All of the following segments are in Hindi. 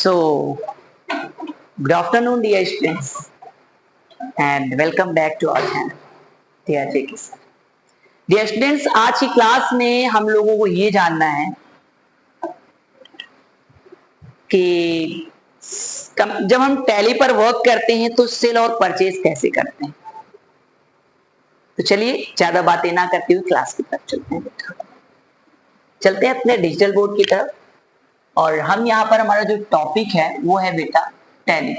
So, good afternoon, dear students, and welcome back to our channel, dear JK sir. Dear students, आज की क्लास में हम लोगों को ये जानना है कि जब हम टैली पर वर्क करते हैं तो सेल और परचेज कैसे करते हैं। तो चलिए ज्यादा बातें ना करते हुए क्लास की तरफ चलते हैं बेटा। चलते हैं अपने डिजिटल बोर्ड की तरफ और हम यहाँ पर हमारा जो टॉपिक है वो है बेटा टैली।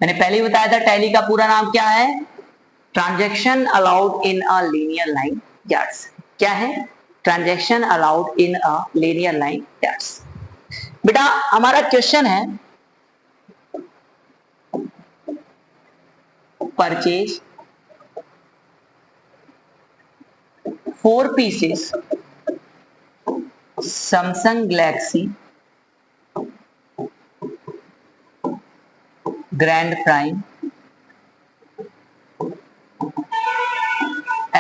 मैंने पहले ही बताया था टैली का पूरा नाम क्या है, transaction allowed in a linear line yards. क्या है? Transaction allowed in a linear line yards. बेटा हमारा क्वेश्चन है purchase 4 pieces Samsung Galaxy Grand Prime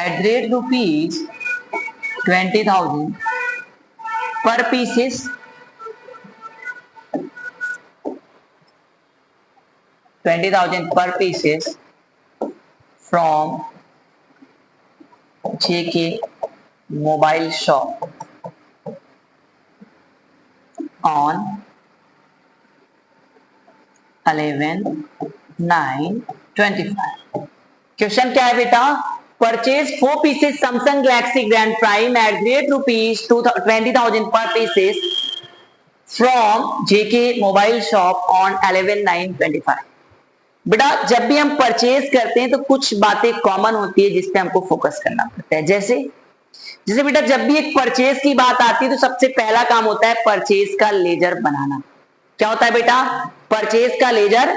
at rate rupees 20,000 per pieces 20,000 per pieces from JK Mobile Shop on 11/9/25। Question क्या है बेटा? Purchase 4 pieces Samsung Galaxy Grand Prime at rate rupees 20,000 per pieces from JK Mobile Shop on 11/9/25। बेटा जब भी हम परचेज करते हैं तो कुछ बातें कॉमन होती है जिस पे हमको फोकस करना पड़ता है। जैसे बेटा जब भी एक परचेज की बात आती है तो सबसे पहला काम होता है परचेज का लेजर बनाना। क्या होता है बेटा? परचेज का लेजर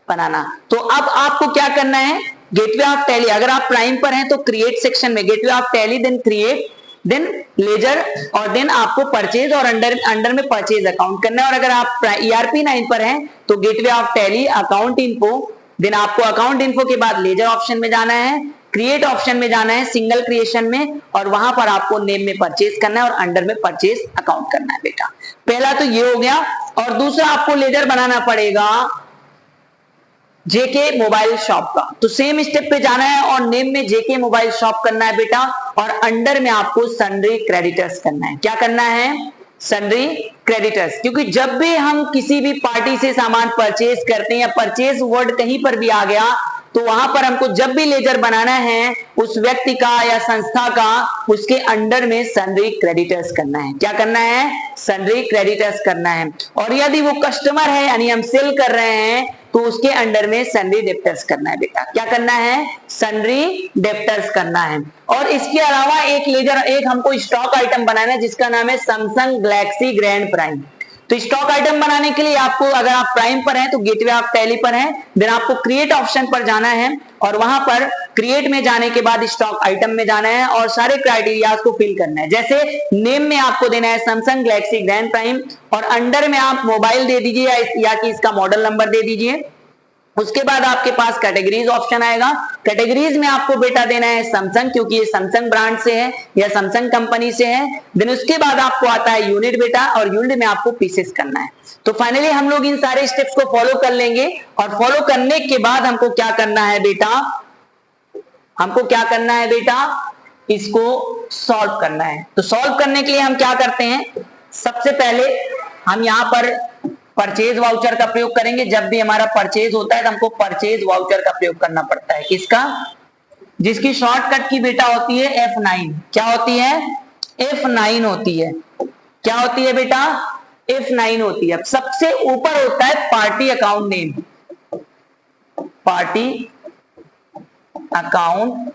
बनाना। तो अब आपको क्या करना है, गेटवे ऑफ टैली, अगर आप प्राइम पर हैं तो क्रिएट सेक्शन में gateway of Tally, then create, then ledger और देन आपको परचेज और अंडर में परचेज अकाउंट करना है। और अगर आप ERP 9 पर हैं तो gateway of Tally, account info, then आपको अकाउंट इन्फो के बाद लेजर ऑप्शन में जाना है, क्रिएट ऑप्शन में जाना है, सिंगल क्रिएशन में, और वहां पर आपको नेम में परचेज करना है और अंडर में परचेज अकाउंट करना है बेटा। पहला तो ये हो गया। और दूसरा आपको लेजर बनाना पड़ेगा जेके मोबाइल शॉप का। तो सेम स्टेप पे जाना है और नेम में जेके मोबाइल शॉप करना है बेटा, और अंडर में आपको सन्ड्री क्रेडिटर्स करना है। क्या करना है? Sundry creditors. क्योंकि जब भी हम किसी भी पार्टी से सामान परचेज करते हैं या परचेज वर्ड कहीं पर भी आ गया तो वहां पर हमको जब भी लेजर बनाना है उस व्यक्ति का या संस्था का, उसके अंडर में सन्ड्री क्रेडिटर्स करना है। क्या करना है? सन्ड्री क्रेडिटर्स करना है। और यदि वो कस्टमर है यानी हम सेल कर रहे हैं तो उसके अंडर में सन्ड्री डेप्टर्स करना है बेटा। क्या करना है? सन्ड्री डेप्टर्स करना है। और इसके अलावा एक लेजर, एक हमको स्टॉक आइटम बनाना है जिसका नाम है सैमसंग गैलेक्सी ग्रैंड प्राइम। तो स्टॉक आइटम बनाने के लिए आपको, अगर आप प्राइम पर हैं तो गेटवे ऑफ टैली पर हैं, देन आपको क्रिएट ऑप्शन पर जाना है और वहां पर क्रिएट में जाने के बाद स्टॉक आइटम में जाना है और सारे क्राइटेरिया को फिल करना है। जैसे नेम में आपको देना है सैमसंग गैलेक्सी ग्रैंड प्राइम और अंडर में आप मोबाइल दे दीजिए या कि इसका मॉडल नंबर दे दीजिए। उसके बाद आपके पास कैटेगरीज ऑप्शन आएगा। कैटेगरीज में आपको बेटा देना है सैमसंग, क्योंकि ये सैमसंग ब्रांड से है या सैमसंग कंपनी से है। देन उसके बाद आपको आता है यूनिट बेटा, और यूनिट में आपको पीसेस करना है। तो फाइनली हम लोग इन सारे स्टेप्स को फॉलो कर लेंगे और फॉलो करने के बाद हमको क्या करना है बेटा, हमको क्या करना है बेटा, इसको सॉल्व करना है। तो सॉल्व करने के लिए हम क्या करते हैं, सबसे पहले हम यहाँ पर परचेज वाउचर का प्रयोग करेंगे। जब भी हमारा परचेज होता है तो हमको परचेज वाउचर का प्रयोग करना पड़ता है। किसका? जिसकी शॉर्टकट की बेटा होती है F9। क्या होती है? F9 होती है। क्या होती है बेटा? F9 होती है। सबसे ऊपर होता है party account name, party account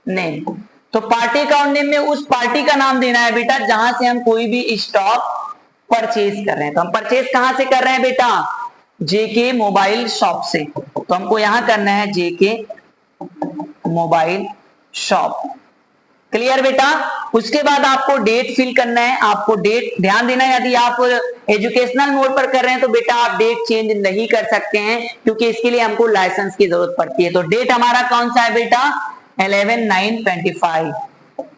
name. तो पार्टी अकाउंट नेम में उस पार्टी का नाम देना है बेटा जहां से हम कोई भी स्टॉक परचेज कर रहे हैं। तो हम परचेज कहां से कर रहे हैं बेटा? जेके मोबाइल शॉप से। तो हमको यहां करना है जेके मोबाइल शॉप। क्लियर बेटा? उसके बाद आपको डेट फिल करना है। आपको डेट ध्यान देना है, यदि आप एजुकेशनल मोड पर कर रहे हैं तो बेटा आप डेट चेंज नहीं कर सकते हैं क्योंकि इसके लिए हमको लाइसेंस की जरूरत पड़ती है। तो डेट हमारा कौन सा है बेटा? 11/9/25।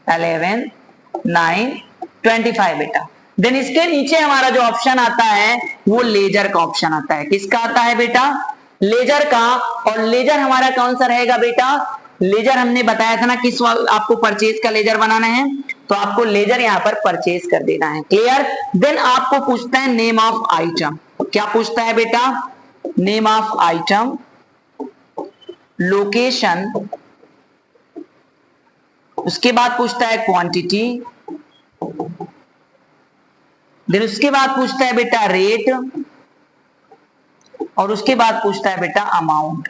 11/9/25 बेटा। देन इसके नीचे हमारा जो ऑप्शन आता है वो लेजर का ऑप्शन आता है। किसका आता है बेटा? लेजर का। और लेजर हमारा कौन सा रहेगा बेटा? लेजर हमने बताया था ना किस आपको परचेज का लेजर बनाना है, तो आपको लेजर यहां पर परचेज कर देना है। क्लियर? देन आपको पूछता है नेम ऑफ आइटम। क्या पूछता है बेटा? नेम ऑफ आइटम, लोकेशन, उसके बाद पूछता है क्वांटिटी, देन उसके बाद पूछता है बेटा रेट, और उसके बाद पूछता है बेटा अमाउंट।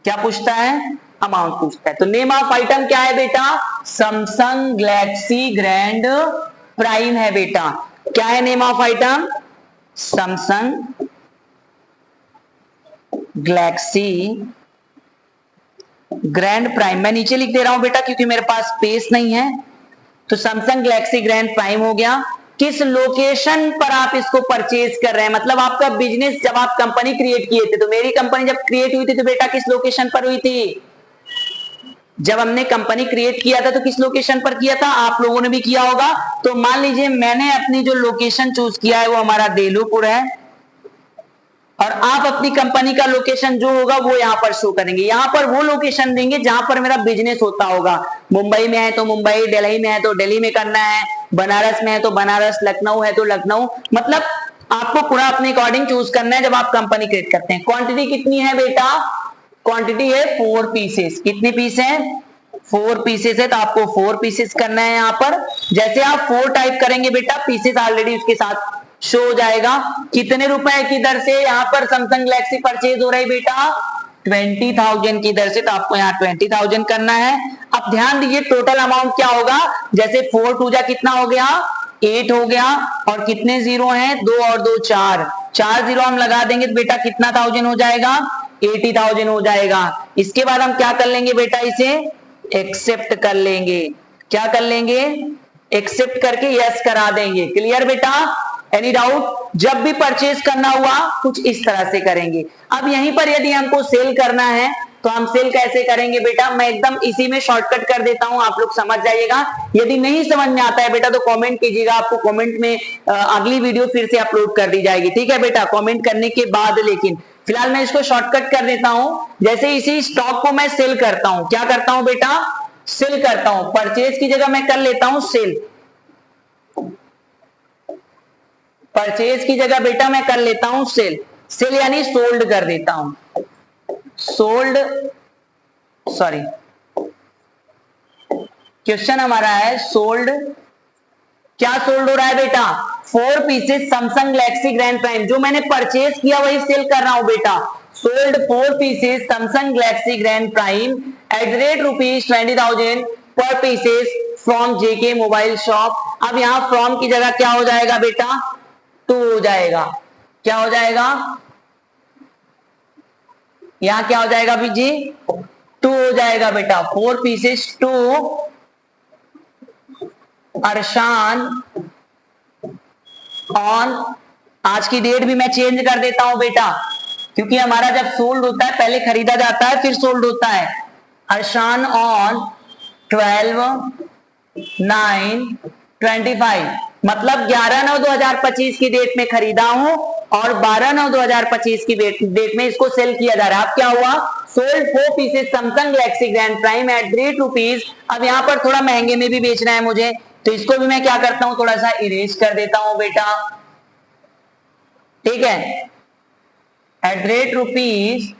क्या पूछता है? अमाउंट पूछता है। तो नेम ऑफ आइटम क्या है बेटा? सैमसंग गैलेक्सी ग्रैंड प्राइम है बेटा। क्या है name of item? Samsung Galaxy Grand prime. मैं नीचे लिख दे रहा हूं बेटा क्योंकि मेरे पास स्पेस नहीं है। तो सैमसंग गैलेक्सी ग्रैंड प्राइम हो गया। किस लोकेशन पर आप इसको परचेज कर रहे हैं, मतलब आपका बिजनेस जब आप कंपनी क्रिएट किए थे, तो मेरी कंपनी जब क्रिएट हुई थी तो बेटा किस लोकेशन पर हुई थी? जब हमने कंपनी क्रिएट किया था तो किस लोकेशन पर किया था? आप लोगों ने भी किया होगा। तो मान लीजिए मैंने अपनी जो लोकेशन चूज किया है वो हमारा देलूपुर है, और आप अपनी कंपनी का लोकेशन जो होगा वो यहां पर शो करेंगे। यहां पर वो लोकेशन देंगे जहां पर मेरा बिजनेस होता होगा। मुंबई में है तो मुंबई, दिल्ली में है तो दिल्ली में करना है, बनारस में है तो बनारस, लखनऊ है तो लखनऊ, मतलब आपको पूरा अपने अकॉर्डिंग चूज करना है जब आप कंपनी क्रिएट करते हैं। क्वांटिटी कितनी है बेटा? क्वांटिटी है 4 पीसेस। कितने पीस है? 4 पीसेस है, तो आपको 4 पीसेस करना है। यहां पर जैसे आप 4 टाइप करेंगे बेटा, पीसेस ऑलरेडी उसके साथ शो हो जाएगा। कितने रुपए की दर से यहाँ पर सैमसंग गैलेक्सी परचेज हो रही बेटा? 20,000 की दर से, तो आपको यहाँ 20,000 करना है। अब ध्यान दीजिए टोटल अमाउंट क्या होगा। जैसे 4 टू जा कितना हो गया? 8 हो गया, और कितने जीरो हैं? 2 और 2 4, 4 जीरो हम लगा देंगे तो बेटा कितना थाउजेंड हो जाएगा? 80,000 हो जाएगा। इसके बाद हम क्या कर लेंगे बेटा? इसे एक्सेप्ट कर लेंगे। क्या कर लेंगे? एक्सेप्ट करके यस करा देंगे। क्लियर बेटा? Any doubt? जब भी परचेज करना हुआ कुछ इस तरह से करेंगे। अब यहीं पर यदि हमको सेल करना है तो हम सेल कैसे करेंगे बेटा? मैं एकदम इसी में शॉर्टकट कर देता हूं, आप लोग समझ जाइएगा। यदि नहीं समझ में आता है बेटा तो कमेंट कीजिएगा, आपको कमेंट में अगली वीडियो फिर से अपलोड कर दी जाएगी। ठीक है बेटा? कमेंट करने के बाद, लेकिन फिलहाल मैं इसको शॉर्टकट कर देता हूं। जैसे इसी स्टॉक को मैं सेल करता हूं, क्या करता हूं बेटा? सेल करता हूं। परचेज की जगह मैं कर लेता हूं सेल। परचेज की जगह बेटा मैं कर लेता हूं सेल। सेल यानी सोल्ड कर देता हूं। सोल्ड, सॉरी, क्वेश्चन हमारा है सोल्ड। क्या सोल्ड हो रहा है बेटा? 4 pieces Samsung Galaxy Grand prime, जो मैंने परचेज किया वही सेल कर रहा हूं बेटा। Sold 4 pieces Samsung Galaxy Grand Prime at the rate ₹20,000 पर pieces from JK mobile shop. अब यहां फ्रॉम की जगह क्या हो जाएगा बेटा? 2 हो जाएगा। क्या हो जाएगा? यहां क्या हो जाएगा जी? 2 हो जाएगा बेटा। 4 पीसेस टू अरशान ऑन, आज की डेट भी मैं चेंज कर देता हूं बेटा, क्योंकि हमारा जब सोल्ड होता है पहले खरीदा जाता है फिर सोल्ड होता है। अरशान ऑन 12/9/25, मतलब 11/9/2025 की डेट में खरीदा हूं और 12/9/2025 की डेट में इसको सेल किया जा रहा है। अब क्या हुआ? Sold 4 pieces Samsung Galaxy Grand Prime at the rate ₹। अब यहां पर थोड़ा महंगे में भी बेचना है मुझे, तो इसको भी मैं क्या करता हूं? थोड़ा सा इरेज कर देता हूं बेटा। ठीक है? एट द रेट ₹,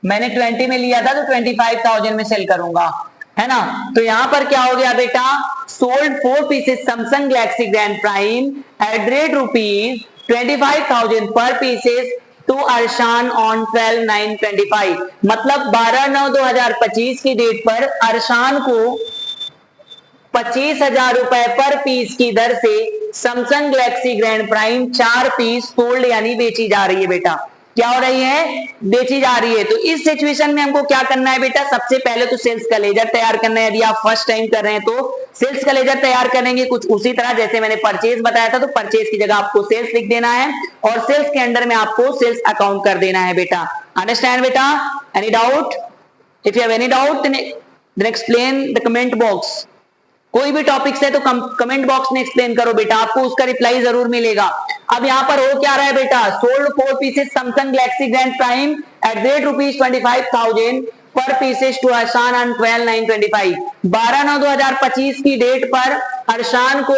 मैंने 20 में लिया था तो 25,000 में सेल करूंगा, है ना? तो यहां पर क्या हो गया बेटा? Sold 4 pieces Samsung Galaxy Grand Prime at the rate ₹25,000 पर पीसेस टू अरशान ऑन 12/9/25, मतलब 12/9/2025 की डेट पर अरशान को 25,000 रुपए पर पीस की दर से Samsung Galaxy Grand Prime 4 piece sold यानी बेची जा रही है बेटा। क्या हो रही है? बेची जा रही है। तो इस सिचुएशन में हमको क्या करना है बेटा? सबसे पहले तो सेल्स का लेजर तैयार करना है। यदि आप फर्स्ट टाइम कर रहे हैं तो सेल्स का लेजर तैयार करेंगे कुछ उसी तरह जैसे मैंने परचेज बताया था। तो परचेज की जगह आपको सेल्स लिख देना है और सेल्स के अंडर में आपको सेल्स अकाउंट कर देना है बेटा। अंडरस्टैंड बेटा? Any doubt? If you have any doubt then explain the comment box. कोई भी टॉपिक्स है तो कमेंट बॉक्स में एक्सप्लेन करो बेटा, आपको उसका रिप्लाई जरूर मिलेगा। अब यहाँ पर हो क्या रहा है बेटा, sold 4 pieces Samsung Galaxy Grand Prime at the rate ₹25,000 पर पीसेस टू अरशान ऑन 12/9/25। 12/9/2025 की डेट पर अरशान को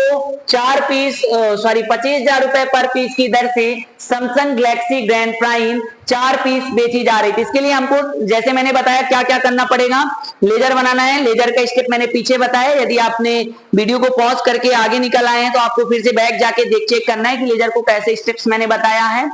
25,000 रुपए पर पीस की दर से Samsung Galaxy Grand Prime 4 piece बेची जा रही थी। इसके लिए हमको जैसे मैंने बताया क्या क्या करना पड़ेगा, लेजर बनाना है। लेजर का स्टेप मैंने पीछे बताया, यदि आपने वीडियो को पॉज करके आगे निकल आए हैं तो आपको फिर से बैक जाके देख चेक करना है कि लेजर को कैसे स्टेप्स मैंने बताया है।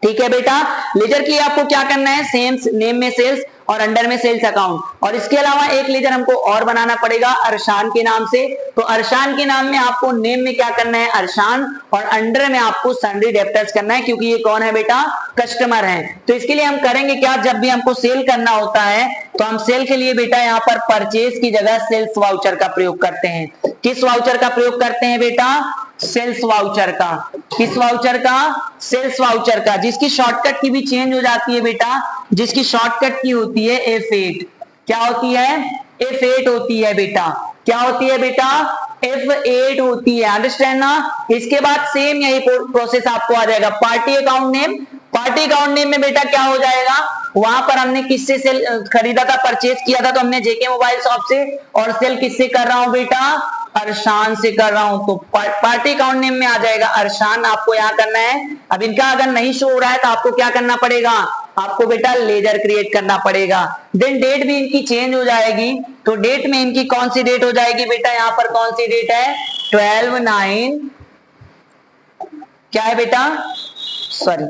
ठीक है बेटा, लेजर के लिए आपको क्या करना है, सेम नेम में सेल्स और अंडर में सेल्स अकाउंट, और इसके अलावा एक लेजर हमको और बनाना पड़ेगा अरशान के नाम से। तो अरशान के नाम में आपको नेम में क्या करना है, अरशान, और अंडर में आपको सन्ड्री डेब्टर्स करना है, क्योंकि ये कौन है बेटा, कस्टमर है। तो इसके लिए हम करेंगे क्या, जब भी हमको सेल करना होता है तो हम सेल के लिए बेटा यहाँ पर परचेज की जगह सेल्स वाउचर का प्रयोग करते हैं। किस वाउचर का प्रयोग करते हैं बेटा, सेल्स वाउचर का। किस वाउचर का, सेल्स वाउचर का, जिसकी शॉर्टकट की भी चेंज हो जाती है बेटा, जिसकी शॉर्टकट की होती है F8। क्या होती है, F8 होती है बेटा। क्या होती है बेटा, F8 होती है, अंडरस्टैंड ना। इसके बाद सेम यही प्रोसेस आपको आ जाएगा, party account name. Party account name में बेटा क्या हो जाएगा, वहां पर हमने किससे सेल खरीदा था, परचेज किया था, तो हमने जेके मोबाइल शॉप से, और सेल किससे कर रहा हूं बेटा, अरशान से कर रहा हूं, तो पार्टी अकाउंट नेम में आ जाएगा अरशान। आपको यहाँ करना है। अब इनका अगर नहीं शो हो रहा है तो आपको क्या करना पड़ेगा, आपको बेटा लेजर क्रिएट करना पड़ेगा। देन डेट भी इनकी चेंज हो जाएगी, तो डेट में इनकी कौन सी डेट हो जाएगी बेटा, यहाँ पर कौन सी डेट है, 12/9, क्या है बेटा, सॉरी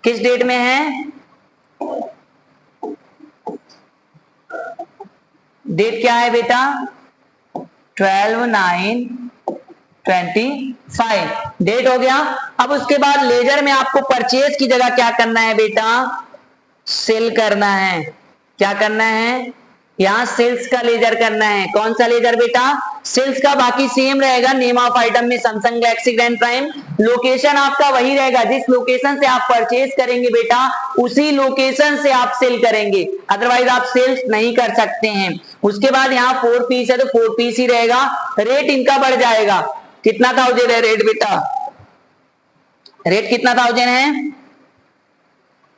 किस डेट में है, डेट क्या है बेटा, 12/9/25 डेट हो गया। अब उसके बाद लेजर में आपको परचेज की जगह क्या करना है बेटा, सेल करना है। क्या करना है, यहां सेल्स का लेजर करना है। कौन सा लेजर बेटा, सेल्स का। बाकी सेम रहेगा, नेम ऑफ आइटम में Samsung Galaxy Grand prime, location आपका वही रहेगा, जिस लोकेशन से आप परचेज करेंगे बेटा उसी लोकेशन से आप सेल करेंगे, अदरवाइज आप सेल्स नहीं कर सकते हैं। उसके बाद यहाँ 4 पीस है तो 4 पीस ही रहेगा। रेट इनका बढ़ जाएगा, कितना 1000 है रेट बेटा, रेट कितना 1000 है,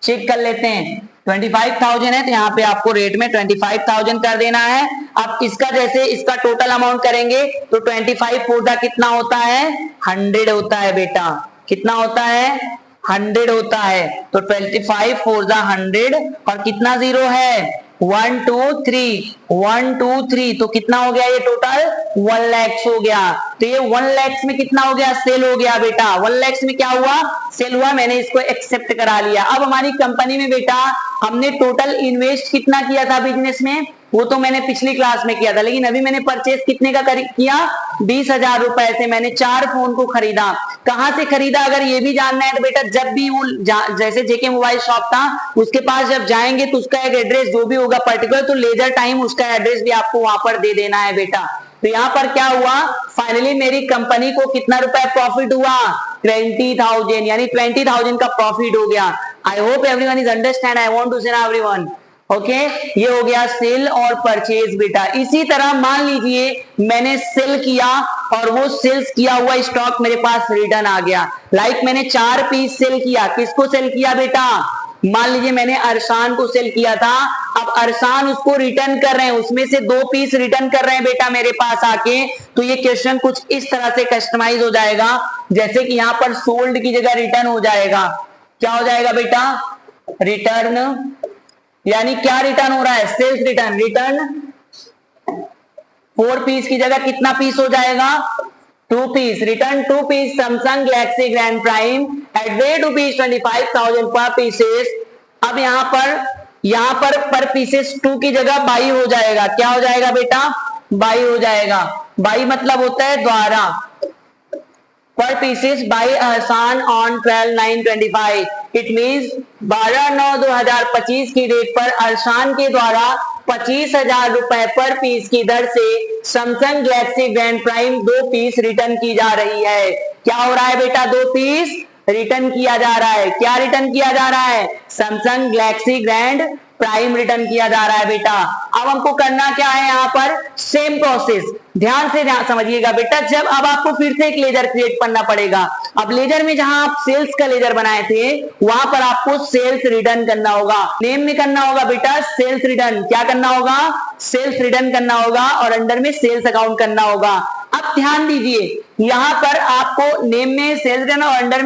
चेक कर लेते हैं। 25,000 है तो यहाँ पे आपको रेट में 25,000 कर देना है। अब इसका जैसे इसका टोटल अमाउंट करेंगे तो 25 4 कितना होता है, 100 होता है बेटा। कितना होता है, 100 होता है। तो 25 4 100 और कितना जीरो है, 1 2 3 1 2 3, तो कितना हो गया ये टोटल 1 लाख हो गया। तो ये 1 लाख में कितना हो गया, सेल हो गया बेटा। 1 लाख में क्या हुआ, सेल हुआ, मैंने इसको एक्सेप्ट करा लिया। अब हमारी कंपनी में बेटा हमने टोटल इन्वेस्ट कितना किया था बिजनेस में, वो तो मैंने पिछली क्लास में किया था, लेकिन अभी मैंने परचेज कितने का किया, 20,000 रुपए से मैंने 4 फोन को खरीदा। कहां से खरीदा अगर ये भी जानना है तो बेटा जब भी वो जैसे जेके मोबाइल शॉप था उसके पास जब जाएंगे तो उसका एक एड्रेस जो भी होगा पर्टिकुलर, तो लेजर टाइम उसका एड्रेस भी आपको वहां पर दे देना है बेटा। तो यहाँ पर क्या हुआ, फाइनली मेरी कंपनी को कितना रुपए प्रॉफिट हुआ, 20,000, यानी 20,000 का प्रॉफिट हो गया। I hope everyone is understand, I want to say ना एवरीवन, ओके। ये हो गया सेल और परचेज बेटा। इसी तरह मान लीजिए मैंने सेल किया और वो सेल्स किया हुआ स्टॉक मेरे पास रिटर्न आ गया। लाइक मैंने 4 पीस सेल किया, किसको सेल किया बेटा, मान लीजिए मैंने अरशान को सेल किया था। अब अरशान उसको रिटर्न कर रहे हैं, उसमें से 2 पीस रिटर्न कर रहे हैं बेटा मेरे पास आके। तो ये क्वेश्चन कुछ इस तरह से कस्टमाइज हो जाएगा, जैसे कि यहाँ पर सोल्ड की जगह रिटर्न हो जाएगा। क्या हो जाएगा बेटा, रिटर्न, यानी क्या रिटर्न हो रहा है, सेल्स रिटर्न। रिटर्न 4 पीस की जगह कितना पीस हो जाएगा, 2 piece. Return 2 piece Samsung Galaxy Grand Prime at rate ₹25,000 पर पीसेस। अब यहाँ पर पर पीसेस 2 की जगह बाई हो जाएगा। क्या हो जाएगा बेटा, बाई हो जाएगा। बाई मतलब होता है द्वारा, पर pieces by Ahsan on 12/9/25। It means 12/9/2025 की डेट पर अरशान के द्वारा 25,000 रुपए पर पीस की दर से Samsung Galaxy Grand Prime 2 piece return की जा रही है। क्या हो रहा है बेटा, 2 पीस रिटर्न किया जा रहा है। क्या रिटर्न किया जा रहा है, Samsung Galaxy Grand Prime return किया जा रहा है बेटा। अब हमको करना क्या है यहाँ पर, सेम प्रोसेस, ध्यान से समझिएगा बेटा। जब अब आपको फिर से एक लेजर क्रिएट करना पड़ेगा। अब लेजर में जहां आप सेल्स का लेजर बनाए थे वहां पर आपको सेल्स रिटर्न करना होगा। नेम में करना होगा बेटा सेल्स रिटर्न, क्या करना होगा, सेल्स रिटर्न करना होगा, और अंडर में सेल्स अकाउंट करना होगा। अब ध्यान दीजिए यहां पर आपको नेम में सेल्स रिटर्न और अंडर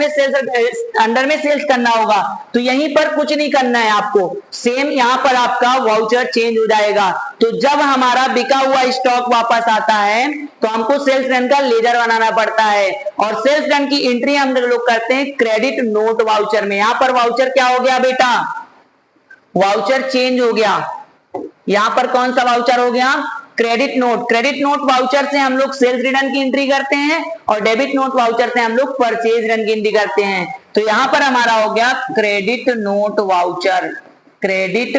में सेल्स करना होगा। तो यहीं पर कुछ नहीं करना है आपको, सेम यहां पर आपका वाउचर चेंज हो जाएगा। तो जब हमारा बिका हुआ स्टॉक वापस आता है तो हमको सेल्स रिटर्न का लेजर बनाना पड़ता है, और सेल्स रिटर्न की एंट्री हम लोग करते हैं क्रेडिट नोट वाउचर में। यहां पर वाउचर क्या हो गया बेटा, वाउचर चेंज हो गया। यहां पर कौन सा वाउचर हो गया, credit note. Credit note voucher से हम लोग सेल्स रिटर्न की एंट्री करते हैं, और डेबिट नोट वाउचर से हम लोग परचेज रिटर्न की एंट्री करते हैं। तो यहां पर हमारा हो गया credit note voucher, credit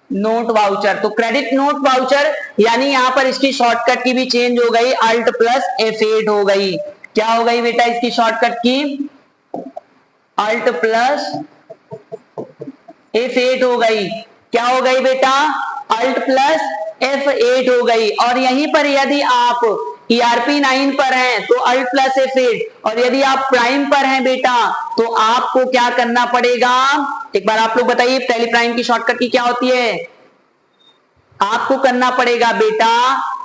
note voucher. तो क्रेडिट नोट वाउचर यानी यहां पर इसकी शॉर्टकट की भी चेंज हो गई, अल्ट प्लस F8 हो गई। क्या हो गई बेटा इसकी शॉर्टकट की, अल्ट प्लस F8 हो गई। क्या हो गई बेटा, अल्ट प्लस F8 हो गई। और यहीं पर यदि आप ERP 9 पर हैं तो अल्ट प्लस F8, और यदि आप प्राइम पर हैं बेटा तो आपको क्या करना पड़ेगा, एक बार आप लोग बताइए टैली प्राइम की शॉर्टकट की क्या होती है। आपको करना पड़ेगा बेटा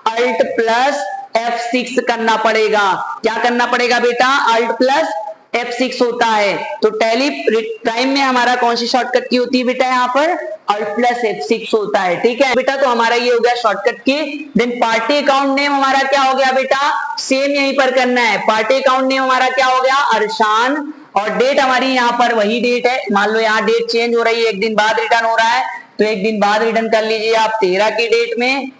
अल्ट प्लस F6 करना पड़ेगा। क्या करना पड़ेगा बेटा, अल्ट प्लस F6 होता है। तो टैली प्राइम में हमारा कौन सी शॉर्टकट की होती है बेटा, यहाँ पर अल्ट प्लस F6 होता है। ठीक है बेटा, तो हमारा ये हो गया शॉर्टकट की। देन पार्टी अकाउंट नेम हमारा क्या हो गया बेटा, सेम यहीं पर करना है। पार्टी अकाउंट नेम हमारा क्या हो गया, अर्शान, और डेट हमारी यहाँ पर वही डेट है। मान लो यहाँ डेट चेंज हो रही है, एक दिन बाद रिटर्न हो रहा है, तो एक दिन बाद रिटर्न कर लीजिए आप 13 की डेट में।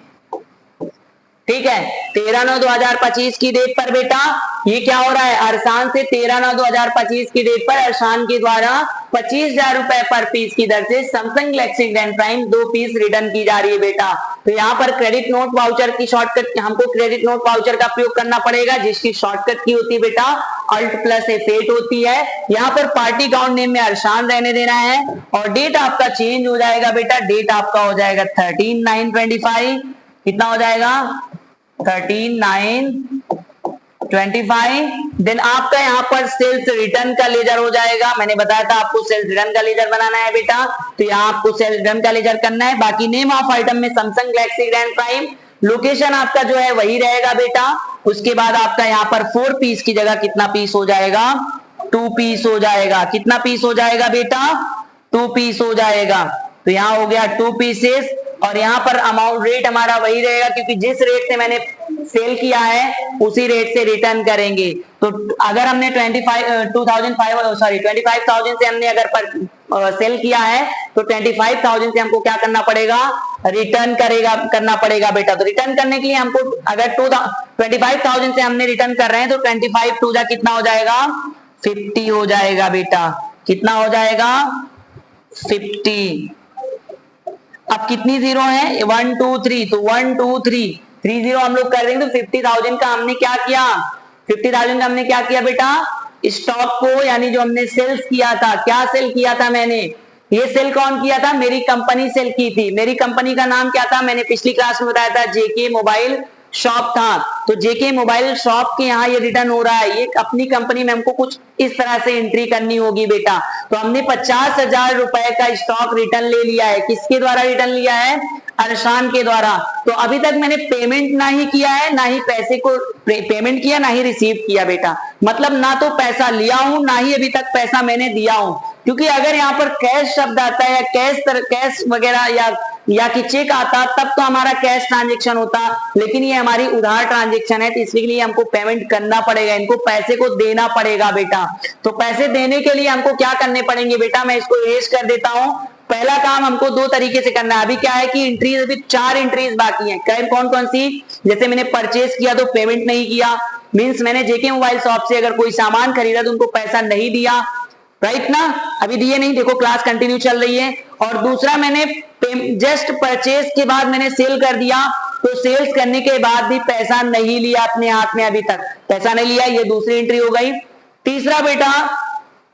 ठीक है, 13/9/2025 की डेट पर बेटा ये क्या हो रहा है, अरसान से 13/9/2025 की डेट पर अरसान के द्वारा 25,000 रुपए पर पीस की दर से Samsung Galaxy Grand Prime 2 piece return की जा रही है बेटा। तो यहाँ पर क्रेडिट नोट वाउचर की शॉर्टकट, हमको क्रेडिट नोट वाउचर का प्रयोग करना पड़ेगा, जिसकी शॉर्टकट की होती है बेटा अल्ट प्लस F8 होती है। यहाँ पर पार्टी अकाउंट नेम में अरसान रहने देना है, और डेट आपका चेंज हो जाएगा बेटा। डेट आपका हो जाएगा 13/9/25, कितना हो जाएगा 13/9/25। देन आपका यहाँ पर सेल्स रिटर्न का लेजर हो जाएगा। मैंने बताया था आपको सेल्स रिटर्न का लेजर बनाना है बेटा, तो यहाँ आपको सेल्स रिटर्न का लेजर करना है। बाकी नेम ऑफ आइटम में Samsung Galaxy Grand prime, location आपका जो है वही रहेगा बेटा। उसके बाद आपका यहाँ पर 4 पीस की जगह कितना पीस हो जाएगा, 2 पीस हो जाएगा। कितना पीस हो जाएगा बेटा, 2 पीस हो जाएगा। तो यहाँ हो गया 2 पीसेस, और यहाँ पर अमाउंट रेट हमारा वही रहेगा, क्योंकि जिस रेट से मैंने सेल किया है उसी रेट से रिटर्न करेंगे। तो अगर हमने 25,000 से हमने अगर पर सेल किया है तो 25,000 से हमको क्या करना पड़ेगा, रिटर्न करना पड़ेगा बेटा। तो रिटर्न करने के लिए हमको अगर 25,000 से हमने रिटर्न कर रहे हैं तो 25 2 जा कितना हो जाएगा, 50 हो जाएगा बेटा। कितना हो जाएगा, 50। अब कितनी जीरो है, 1 2 3, तो 1 2 3 3 जीरो हम लोग कर देंगे। तो 50,000 का हमने क्या किया, 50,000 का हमने क्या किया बेटा, स्टॉक को, यानी जो हमने सेल्स किया था, क्या सेल किया था मैंने, ये सेल कौन किया था, मेरी कंपनी सेल की थी। मेरी कंपनी का नाम क्या था, मैंने पिछली क्लास में बताया था, जेके मोबाइल शॉप था। तो जेके मोबाइल शॉप के यहाँ ये रिटर्न हो रहा है, ये अपनी कंपनी में हमको कुछ इस तरह से एंट्री करनी होगी बेटा। तो हमने 50,000 रुपए का स्टॉक रिटर्न ले लिया है। किसके द्वारा रिटर्न लिया है, अरशान के द्वारा। तो अभी तक मैंने पेमेंट ना ही किया है, ना ही पैसे को पेमेंट किया, ना ही रिसीव किया बेटा। मतलब ना तो पैसा लिया हूं, ना ही अभी तक पैसा मैंने दिया हूं। क्योंकि अगर यहाँ पर कैश शब्द आता है या कैश वगैरह या कि चेक आता तब तो हमारा कैश ट्रांजेक्शन होता, लेकिन ये हमारी उधार ट्रांजेक्शन है, तो इसलिए हमको पेमेंट करना पड़ेगा, इनको पैसे को देना पड़ेगा बेटा। तो पैसे देने के लिए हमको क्या करने पड़ेंगे बेटा, मैं इसको इरेज कर देता हूं। पहला काम हमको 2 तरीके से करना है। अभी क्या है कि एंट्रीज, अभी 4 एंट्रीज बाकी हैं। कौन कौन सी, जैसे मैंने परचेज किया तो पेमेंट नहीं किया, मींस मैंने जेके मोबाइल शॉप से अगर कोई सामान खरीदा तो उनको पैसा नहीं दिया, राइट ना, अभी दिए नहीं, देखो क्लास कंटिन्यू चल रही है। और दूसरा मैंने जस्ट परचेज के बाद मैंने सेल कर दिया, तो सेल्स करने के बाद भी पैसा नहीं लिया अपने हाथ में, अभी तक पैसा नहीं लिया, ये दूसरी एंट्री हो गई। तीसरा बेटा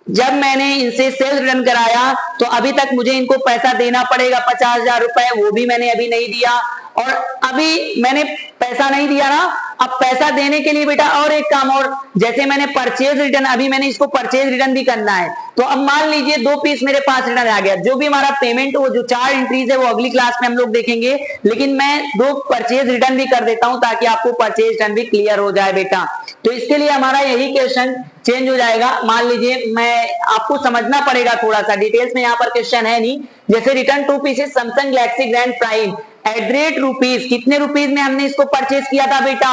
जब मैंने इनसे सेल्स रिटर्न कराया तो अभी तक मुझे इनको पैसा देना पड़ेगा 50,000 रुपए, वो भी मैंने अभी नहीं दिया। और अभी मैंने पैसा नहीं दिया ना, अब पैसा देने के लिए बेटा और एक काम, और जैसे मैंने परचेज रिटर्न, अभी मैंने इसको परचेज रिटर्न भी करना है। तो अब मान लीजिए 2 पीस मेरे पास रिटर्न आ गया, जो भी हमारा पेमेंट, वो जो 4 एंट्रीज है वो अगली क्लास में हम लोग देखेंगे, लेकिन मैं 2 परचेज रिटर्न भी कर देता हूं ताकि आपको परचेज रिटर्न भी क्लियर हो जाए बेटा। तो इसके लिए हमारा यही क्वेश्चन चेंज हो जाएगा। मान लीजिए, मैं आपको समझना पड़ेगा थोड़ा सा, डिटेल्स में यहाँ पर क्वेश्चन है नहीं। जैसे return 2 pieces Samsung Galaxy Grand Prime eight rupees, कितने रुपीज में हमने इसको परचेज किया था बेटा?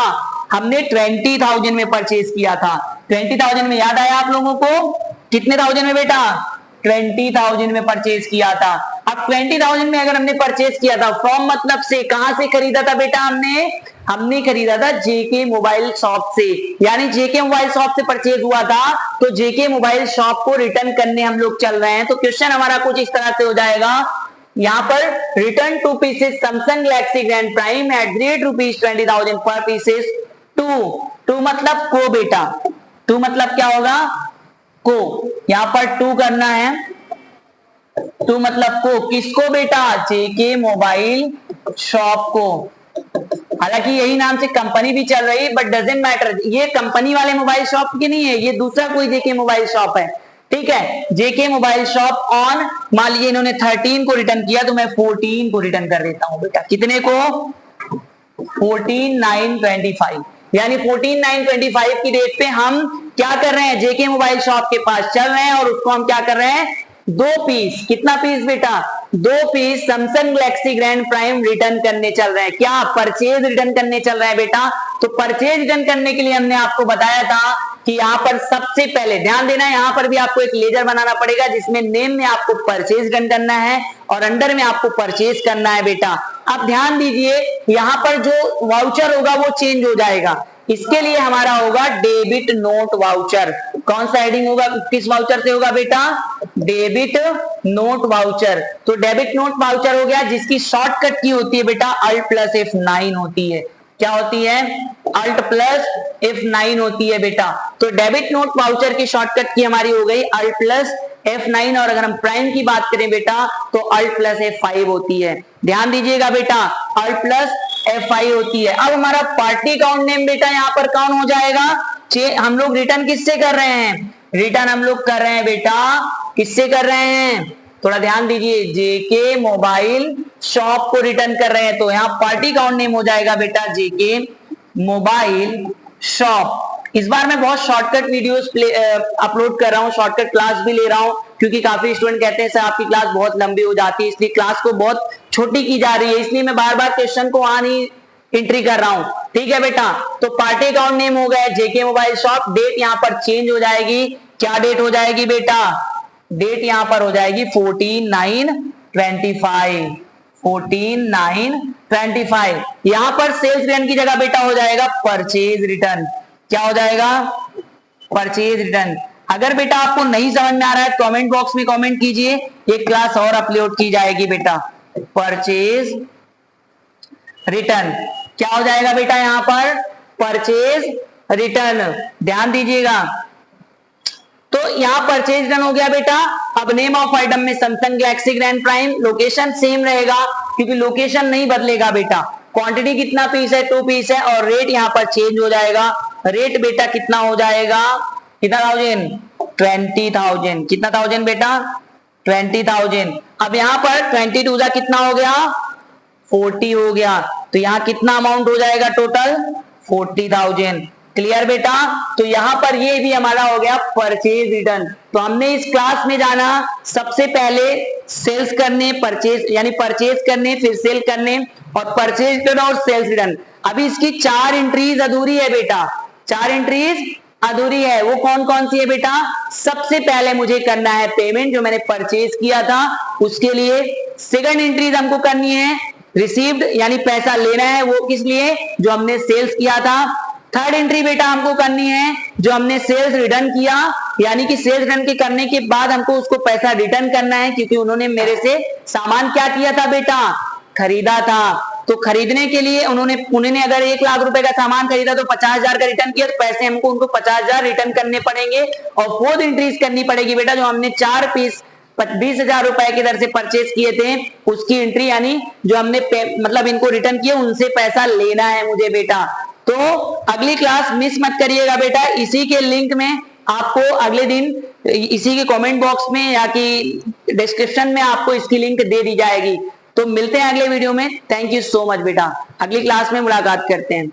हमने 20,000 में परचेज किया था। 20,000 में याद आया आप लोगों को? कितने थाउजेंड में बेटा? 20,000 में परचेज किया था। अब 20,000 में अगर हमने परचेज किया था, फ्रॉम मतलब से, कहां से खरीदा था बेटा? हमने खरीदा था जेके मोबाइल शॉप से, यानी जेके मोबाइल शॉप से परचेज हुआ था। तो जेके मोबाइल शॉप को रिटर्न करने हम लोग चल रहे हैं। तो क्वेश्चन हमारा कुछ इस तरह से हो जाएगा, यहाँ पर return 2 pieces Samsung Galaxy Grand Prime eight ₹20,000 पर पीसेस टू मतलब को बेटा, टू मतलब क्या होगा? को। यहां पर 2 करना है, 2 मतलब को, किसको बेटा? जेके मोबाइल शॉप को। हालांकि यही नाम से कंपनी भी चल रही, बट डजेंट मैटर, ये कंपनी वाले मोबाइल शॉप की नहीं है, ये दूसरा कोई जेके मोबाइल शॉप है, ठीक है। जेके मोबाइल शॉप ऑन, मान लीजिए इन्होंने 13 को रिटर्न किया तो मैं 14 को रिटर्न कर देता हूं बेटा। कितने को? 14,925, यानी 14,925 की डेट पे हम क्या कर रहे हैं? जेके मोबाइल शॉप के पास चल रहे हैं और उसको हम क्या कर रहे हैं? 2 पीस, कितना पीस बेटा? 2 piece Samsung Galaxy Grand Prime return करने चल रहे हैं। क्या? परचेज रिटर्न करने चल रहे हैं बेटा। तो परचेज रिटर्न करने के लिए हमने आपको बताया था कि यहाँ पर सबसे पहले ध्यान देना है, यहाँ पर भी आपको एक लेजर बनाना पड़ेगा जिसमें नेम में आपको परचेज रिटर्न करना है और अंडर में आपको परचेज करना है बेटा। अब ध्यान दीजिए, यहाँ पर जो वाउचर होगा वो चेंज हो जाएगा। इसके लिए हमारा होगा डेबिट नोट वाउचर। कौन सा हेडिंग होगा? किस वाउचर से होगा बेटा? Debit note voucher. तो डेबिट नोट वाउचर हो गया, जिसकी शॉर्टकट की होती है बेटा Alt+F9 होती है। क्या होती है? Alt+F9 होती है बेटा। तो डेबिट नोट वाउचर की शॉर्टकट की हमारी हो गई Alt+F9, और अगर हम प्राइम की बात करें बेटा तो Alt+F5 होती है। ध्यान दीजिएगा बेटा, Alt+F5 होती है। अब हमारा पार्टी अकाउंट नेम बेटा यहाँ पर कौन हो जाएगा? हम लोग रिटर्न किससे कर रहे हैं? रिटर्न हम लोग कर रहे हैं बेटा, किससे कर रहे हैं? थोड़ा ध्यान दीजिए, जेके मोबाइल शॉप को रिटर्न कर रहे हैं। तो यहाँ पार्टी अकाउंट नेम हो जाएगा बेटा जेके मोबाइल शॉप। इस बार मैं बहुत शॉर्टकट वीडियोस अपलोड कर रहा हूँ, शॉर्टकट क्लास भी ले रहा हूँ, क्योंकि काफी स्टूडेंट कहते हैं सर आपकी क्लास बहुत लंबी हो जाती है, इसलिए क्लास को बहुत छोटी की जा रही है, इसलिए मैं बार बार क्वेश्चन को वहां नहीं एंट्री कर रहा हूं। ठीक है बेटा, तो पार्टी अकाउंट नेम हो गया जेके मोबाइल शॉप। डेट यहां पर चेंज हो जाएगी। क्या डेट हो जाएगी बेटा? डेट यहां पर हो जाएगी 14/9/25। 14/9/25। यहां पर सेल्स रिटर्न की जगह बेटा हो जाएगा परचेज रिटर्न। क्या हो जाएगा? Purchase return. अगर बेटा आपको नहीं समझ में आ रहा है कमेंट बॉक्स में कमेंट कीजिए, एक क्लास और अपलोड की जाएगी बेटा। परचेज रिटर्न क्या हो जाएगा बेटा? यहां पर परचेज रिटर्न। ध्यान दीजिएगा, तो यहां परचेज रिटर्न हो गया बेटा। अब नेम ऑफ आइटम में Samsung Galaxy Grand prime, location same रहेगा क्योंकि लोकेशन नहीं बदलेगा बेटा। क्वांटिटी कितना पीस है? 2 पीस है। और रेट यहां पर चेंज हो जाएगा। रेट बेटा कितना हो जाएगा? कितना 20,000? कितना 1000 बेटा? 20,000। अब यहां पर 22 जा कितना हो गया? 40 हो गया। तो यहां कितना अमाउंट हो जाएगा टोटल? 40,000। क्लियर बेटा? तो यहां पर ये भी हमारा हो गया परचेज रिटर्न। तो हमने इस क्लास में जाना सबसे पहले सेल्स करने, परचेज यानी परचेज करने, फिर सेल करने, और परचेज रिटर्न और सेल्स रिटर्न। अभी इसकी 4 एंट्रीज अधूरी है बेटा। 4 एंट्रीज अधूरी है। वो कौन कौन सी है बेटा? सबसे पहले मुझे करना है पेमेंट, जो मैंने परचेज किया था उसके लिए। सेकंड एंट्रीज हमको करनी है रिसीव्ड, यानी पैसा लेना है, वो किस लिए? जो हमने सेल्स किया था। थर्ड एंट्री बेटा हमको करनी है जो हमने सेल्स रिटर्न किया, यानी कि सेल्स रिटर्न के करने के बाद हमको उसको पैसा रिटर्न करना है, क्योंकि उन्होंने मेरे से सामान क्या किया था बेटा? खरीदा था। तो खरीदने के लिए उन्होंने अगर 1 लाख रुपए का सामान खरीदा तो 50,000 का रिटर्न किया, तो पैसे हमको उनको 50,000 रिटर्न करने पड़ेंगे। और 4th एंट्रीज करनी पड़ेगी बेटा, जो हमने 4 पीस 20,000 रुपए की दर से परचेज किए थे उसकी एंट्री, यानी जो हमने मतलब इनको रिटर्न किया उनसे पैसा लेना है मुझे बेटा। तो अगली क्लास मिस मत करिएगा बेटा, इसी के लिंक में आपको अगले दिन इसी के कमेंट बॉक्स में या कि डिस्क्रिप्शन में आपको इसकी लिंक दे दी जाएगी। तो मिलते हैं अगले वीडियो में। थैंक यू सो मच बेटा, अगली क्लास में मुलाकात करते हैं।